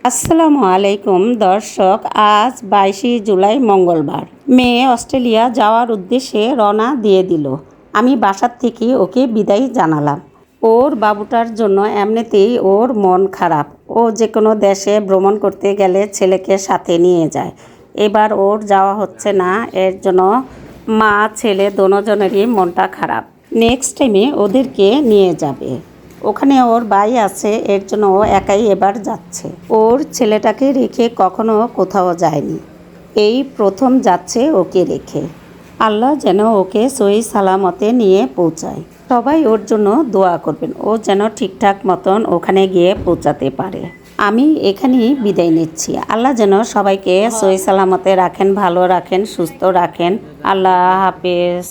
আসসালামু আলাইকুম দর্শক, আজ 22 জুলাই মঙ্গলবার। মেয়ে অস্ট্রেলিয়া যাওয়ার উদ্দেশ্যে রওনা দিয়ে দিল। আমি বাসার থেকে ওকে বিদায় জানালাম। ওর বাবুটার জন্য এমনিতেই ওর মন খারাপ। ও যে কোনো দেশে ভ্রমণ করতে গেলে ছেলেকে সাথে নিয়ে যায়। এবার ওর যাওয়া হচ্ছে না, এর জন্য মা ছেলে দোনোজনেরই মনটা খারাপ। নেক্সট টাইমে ওদেরকে নিয়ে যাবে। ওখানে ওর ভাই আছে, এর জন্য ও একাই এবার যাচ্ছে। ওর ছেলেটাকে রেখে কখনো কোথাও যায়নি, এই প্রথম যাচ্ছে ওকে রেখে। আল্লাহ যেন ওকে সহি সালামতে নিয়ে পৌঁছায়। সবাই ওর জন্য দোয়া করবেন, ও যেন ঠিকঠাক মতন ওখানে গিয়ে পৌঁছাতে পারে। আমি এখানেই বিদায় নিচ্ছি। আল্লাহ যেন সবাইকে সহি সালামতে রাখেন, ভালো রাখেন, সুস্থ রাখেন। আল্লাহ হাফেজ।